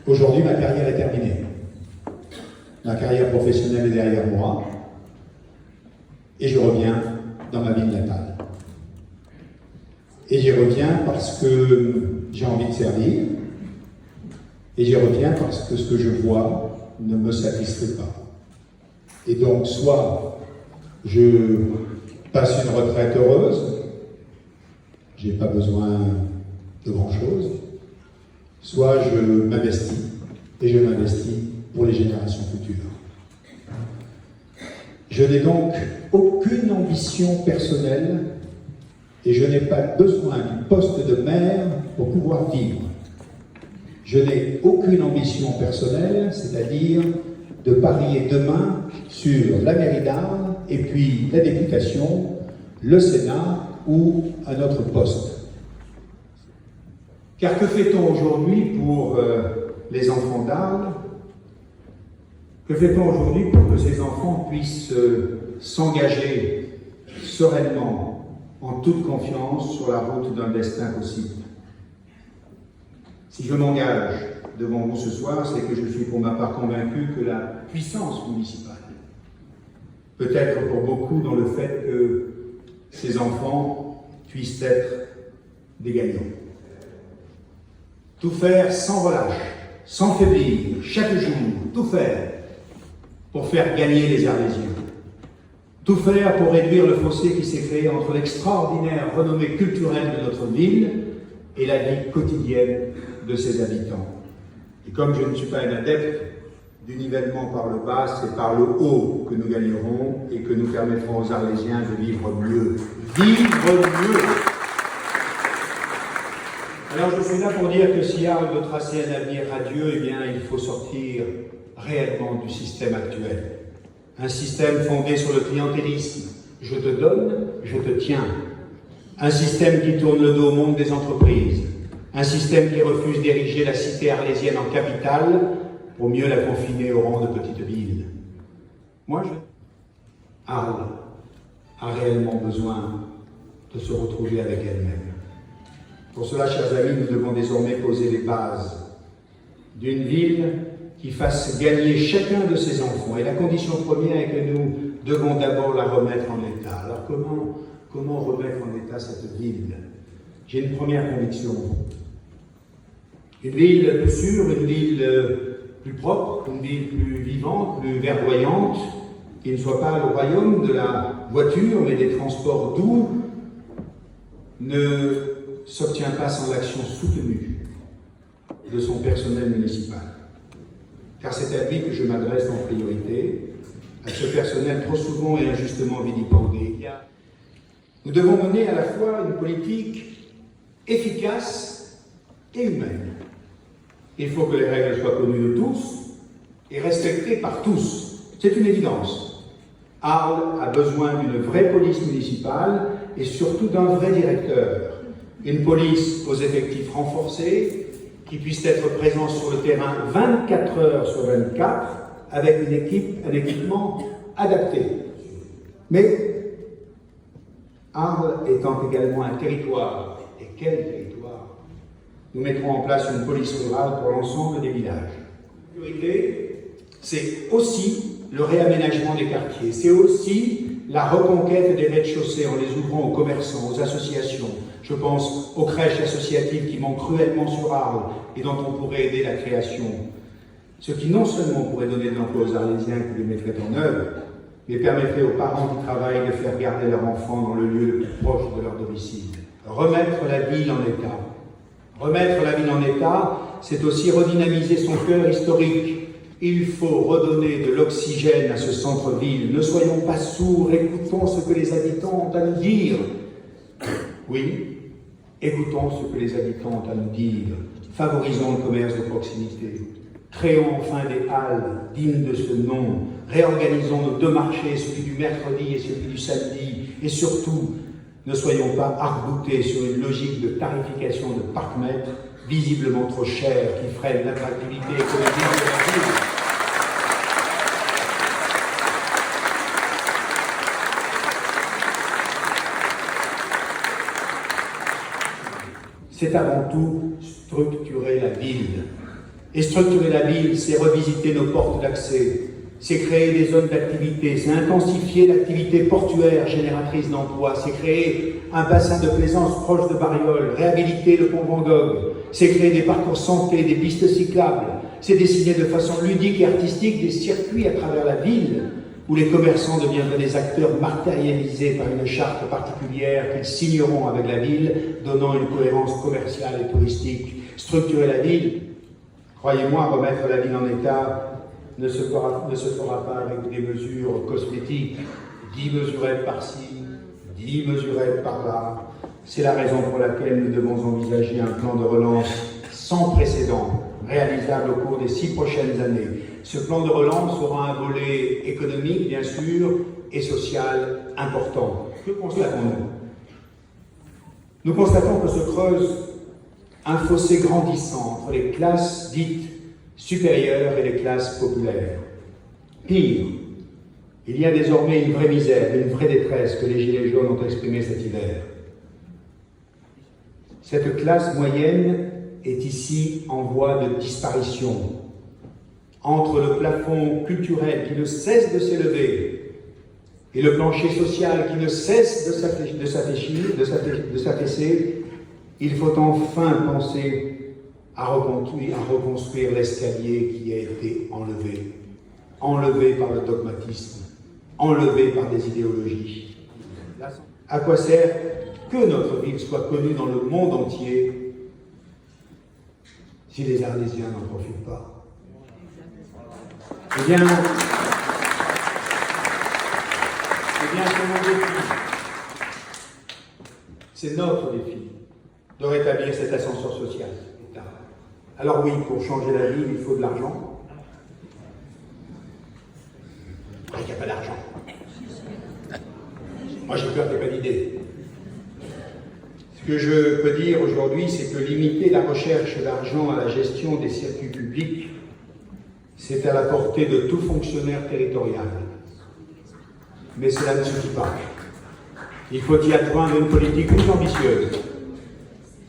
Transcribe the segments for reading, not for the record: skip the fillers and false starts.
Aujourd'hui, ma carrière est terminée. Ma carrière professionnelle est derrière moi. Et je reviens dans ma ville natale. Et j'y reviens parce que j'ai envie de servir. Et j'y reviens parce que ce que je vois ne me satisfait pas. Et donc, soit je passe une retraite heureuse, j'ai pas besoin de grand-chose, soit je m'investis, et je m'investis pour les générations futures. Je n'ai donc aucune ambition personnelle et je n'ai pas besoin du poste de maire pour pouvoir vivre. Je n'ai aucune ambition personnelle, c'est-à-dire de parier demain sur la mairie d'Arles et puis la députation, le Sénat ou un autre poste. Car que fait-on aujourd'hui pour les enfants d'Arles? Que fait-on aujourd'hui pour que ces enfants puissent s'engager sereinement, en toute confiance, sur la route d'un destin possible? Si je m'engage devant vous ce soir, c'est que je suis pour ma part convaincu que la puissance municipale peut être pour beaucoup dans le fait que ces enfants puissent être des gagnants. Tout faire sans relâche, sans faiblir, chaque jour, tout faire pour faire gagner les Arlésiens. Tout faire pour réduire le fossé qui s'est créé entre l'extraordinaire renommée culturelle de notre ville et la vie quotidienne de ses habitants. Et comme je ne suis pas un adepte du nivellement par le bas, c'est par le haut que nous gagnerons et que nous permettrons aux Arlésiens de vivre mieux. Vivre mieux! Alors je suis là pour dire que si Arles veut tracer un avenir radieux, eh bien il faut sortir réellement du système actuel. Un système fondé sur le clientélisme. Je te donne, je te tiens. Un système qui tourne le dos au monde des entreprises. Un système qui refuse d'ériger la cité arlésienne en capitale pour mieux la confiner au rang de petite ville. Arles a réellement besoin de se retrouver avec elle-même. Pour cela, chers amis, nous devons désormais poser les bases d'une ville qui fasse gagner chacun de ses enfants. Et la condition première est que nous devons d'abord la remettre en état. Alors comment remettre en état cette ville? J'ai une première conviction. Une ville plus sûre, une ville plus propre, une ville plus vivante, plus verdoyante, qui ne soit pas le royaume de la voiture, mais des transports doux, ne s'obtient pas sans l'action soutenue de son personnel municipal. Car c'est à lui que je m'adresse en priorité, à ce personnel trop souvent et injustement vilipendé. Nous devons mener à la fois une politique efficace et humaine. Il faut que les règles soient connues de tous et respectées par tous. C'est une évidence. Arles a besoin d'une vraie police municipale et surtout d'un vrai directeur. Une police aux effectifs renforcés, qui puisse être présent sur le terrain 24 heures sur 24, avec un équipement adapté. Mais Arles étant également un territoire, et quel territoire, nous mettrons en place une police rurale pour l'ensemble des villages. La priorité, c'est aussi le réaménagement des quartiers, c'est aussi la reconquête des rez-de-chaussée en les ouvrant aux commerçants, aux associations. Je pense aux crèches associatives qui manquent cruellement sur Arles et dont on pourrait aider la création. Ce qui non seulement pourrait donner de l'emploi aux Arlésiens qui les mettraient en œuvre, mais permettrait aux parents qui travaillent de faire garder leurs enfants dans le lieu le plus proche de leur domicile. Remettre la ville en état. Remettre la ville en état, c'est aussi redynamiser son cœur historique. Il faut redonner de l'oxygène à ce centre-ville. Ne soyons pas sourds, écoutons ce que les habitants ont à nous dire. Oui, écoutons ce que les habitants ont à nous dire. Favorisons le commerce de proximité. Créons enfin des halles dignes de ce nom. Réorganisons nos deux marchés, celui du mercredi et celui du samedi. Et surtout, ne soyons pas arc-boutés sur une logique de tarification de parc-mètres visiblement trop chère qui freine l'attractivité économique de la ville. C'est avant tout structurer la ville. Et structurer la ville, c'est revisiter nos portes d'accès, c'est créer des zones d'activité, c'est intensifier l'activité portuaire génératrice d'emplois, c'est créer un bassin de plaisance proche de Bariol, réhabiliter le pont Van Gogh, c'est créer des parcours santé, des pistes cyclables, c'est dessiner de façon ludique et artistique des circuits à travers la ville, où les commerçants deviendraient des acteurs matérialisés par une charte particulière qu'ils signeront avec la ville, donnant une cohérence commerciale et touristique. Structurer la ville, croyez-moi, remettre la ville en état ne se fera pas avec des mesures cosmétiques, 10 mesurettes par-ci, 10 mesurettes par-là. C'est la raison pour laquelle nous devons envisager un plan de relance sans précédent, réalisable au cours des 6 prochaines années. Ce plan de relance aura un volet économique, bien sûr, et social important. Que constatons-nous? Nous constatons que se creuse un fossé grandissant entre les classes dites supérieures et les classes populaires. Pire, il y a désormais une vraie misère, une vraie détresse que les Gilets jaunes ont exprimée cet hiver. Cette classe moyenne est ici en voie de disparition. Entre le plafond culturel qui ne cesse de s'élever et le plancher social qui ne cesse de s'affaisser, il faut enfin penser à reconstruire l'escalier qui a été enlevé par le dogmatisme, enlevé par des idéologies. À quoi sert que notre ville soit connue dans le monde entier si les Arlésiens n'en profitent pas? Eh bien, c'est mon défi. C'est notre défi de rétablir cet ascenseur social. Alors oui, pour changer la ville, il faut de l'argent. Il n'y a pas d'argent. Moi, j'ai peur qu'il n'y ait pas d'idée. Ce que je peux dire aujourd'hui, c'est que limiter la recherche d'argent à la gestion des circuits publics, c'est à la portée de tout fonctionnaire territorial. Mais cela ne suffit pas. Il faut y adjoindre une politique plus ambitieuse.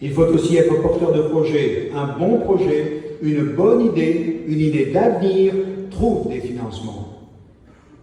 Il faut aussi être porteur de projet. Un bon projet, une bonne idée, une idée d'avenir, trouve des financements.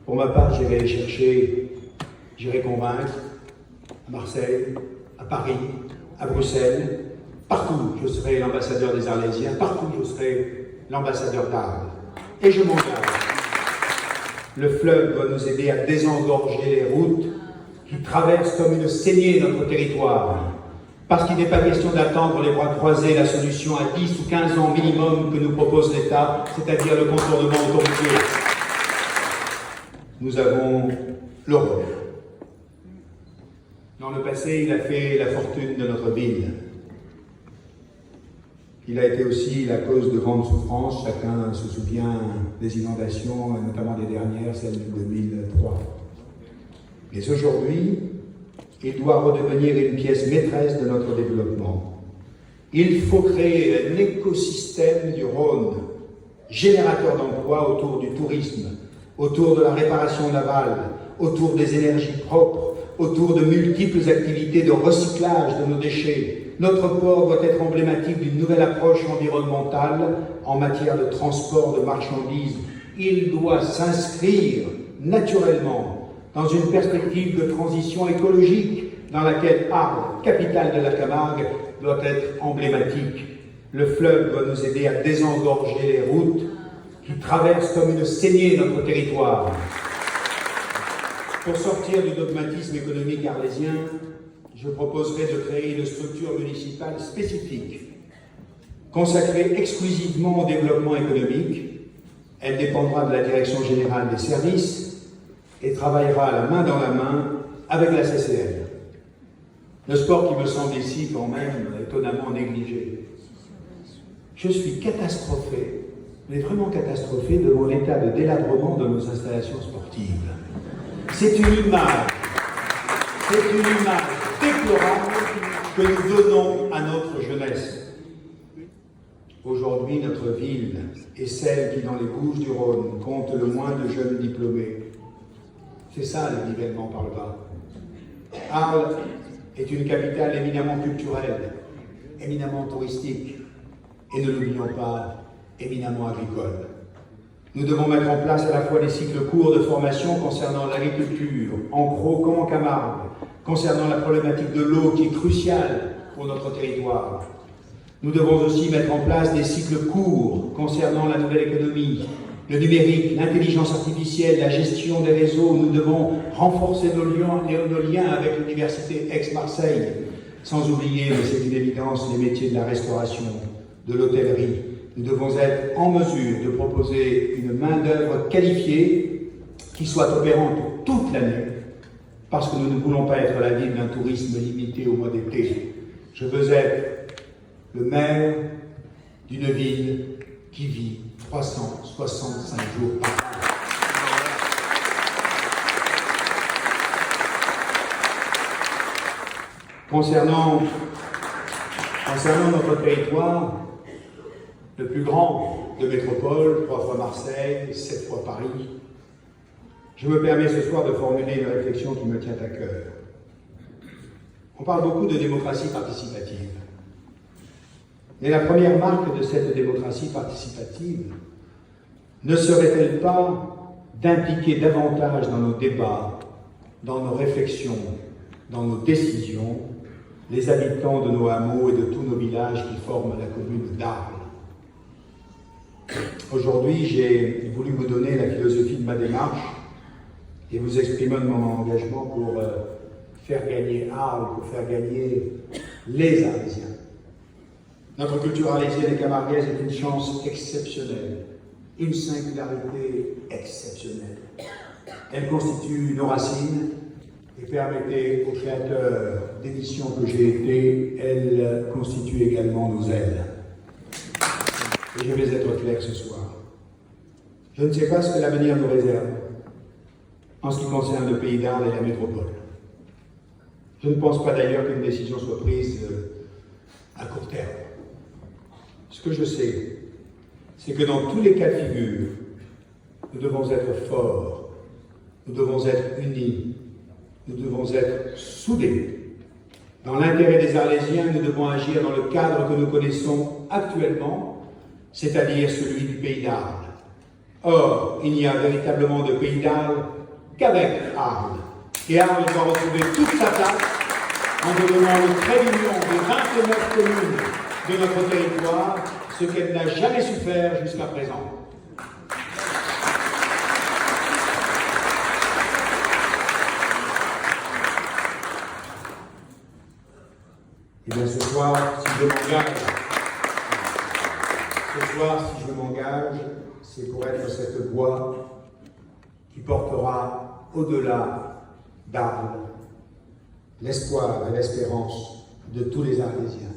Pour ma part, j'irai chercher, j'irai convaincre à Marseille, à Paris, à Bruxelles, partout je serai l'ambassadeur des Arlésiens, partout je serai l'ambassadeur d'Arles. Et je m'engage. Le fleuve doit nous aider à désengorger les routes qui traversent comme une saignée notre territoire. Parce qu'il n'est pas question d'attendre les bras croisés la solution à 10 ou 15 ans minimum que nous propose l'État, c'est-à-dire le contournement autoroutier. Nous avons le Rhône. Dans le passé, il a fait la fortune de notre ville. Il a été aussi la cause de grandes souffrances. Chacun se souvient des inondations, notamment des dernières, celles de 2003. Mais aujourd'hui, il doit redevenir une pièce maîtresse de notre développement. Il faut créer un écosystème du Rhône, générateur d'emplois autour du tourisme, autour de la réparation navale, autour des énergies propres, autour de multiples activités de recyclage de nos déchets. Notre port doit être emblématique d'une nouvelle approche environnementale en matière de transport de marchandises. Il doit s'inscrire naturellement dans une perspective de transition écologique dans laquelle Arles, capitale de la Camargue, doit être emblématique. Le fleuve doit nous aider à désengorger les routes qui traversent comme une saignée notre territoire. Pour sortir du dogmatisme économique arlésien, je proposerai de créer une structure municipale spécifique, consacrée exclusivement au développement économique. Elle dépendra de la Direction générale des services et travaillera la main dans la main avec la CCL. Le sport qui me semble ici quand même étonnamment négligé. Je suis catastrophé, mais vraiment catastrophé devant l'état de délabrement de nos installations sportives. C'est une image déplorable que nous donnons à notre jeunesse. Aujourd'hui, notre ville est celle qui, dans les Bouches-du-Rhône, compte le moins de jeunes diplômés. C'est ça le nivellement par le bas. Arles est une capitale éminemment culturelle, éminemment touristique, et ne l'oublions pas, éminemment agricole. Nous devons mettre en place à la fois des cycles courts de formation concernant l'agriculture, en Crau comme en Camargue, concernant la problématique de l'eau qui est cruciale pour notre territoire. Nous devons aussi mettre en place des cycles courts concernant la nouvelle économie, le numérique, l'intelligence artificielle, la gestion des réseaux. Nous devons renforcer nos liens avec l'université Aix-Marseille, sans oublier, mais c'est une évidence, les métiers de la restauration, de l'hôtellerie. Nous devons être en mesure de proposer une main-d'œuvre qualifiée qui soit opérante toute l'année, parce que nous ne voulons pas être la ville d'un tourisme limité au mois d'été. Je veux être le maire d'une ville qui vit 365 jours par an. Concernant notre territoire, le plus grand de métropole, 3 fois Marseille, 7 fois Paris, je me permets ce soir de formuler une réflexion qui me tient à cœur. On parle beaucoup de démocratie participative. Mais la première marque de cette démocratie participative ne serait-elle pas d'impliquer davantage dans nos débats, dans nos réflexions, dans nos décisions, les habitants de nos hameaux et de tous nos villages qui forment la commune d'Arles? Aujourd'hui, j'ai voulu vous donner la philosophie de ma démarche et vous exprimer mon engagement pour faire gagner Arles, pour faire gagner les Arlésiens. Notre culture arlésienne et camarguaise est une chance exceptionnelle, une singularité exceptionnelle. Elle constitue nos racines et permettez aux créateurs d'émissions que j'ai été, elle constitue également nos ailes. Et je vais être clair ce soir. Je ne sais pas ce que l'avenir nous réserve en ce qui concerne le pays d'Arles et la métropole. Je ne pense pas d'ailleurs qu'une décision soit prise à court terme. Ce que je sais, c'est que dans tous les cas de figure, nous devons être forts, nous devons être unis, nous devons être soudés. Dans l'intérêt des Arlésiens, nous devons agir dans le cadre que nous connaissons actuellement, c'est-à-dire celui du pays d'Arles. Or, il n'y a véritablement de pays d'Arles qu'avec Arles. Et Arles doit retrouver toute sa place en devenant le trait d'union des 29 communes de notre territoire, ce qu'elle n'a jamais su faire jusqu'à présent. Et bien ce soir, si je m'engage, c'est pour être cette voix qui portera au-delà d'Arles l'espoir et l'espérance de tous les Arlésiens.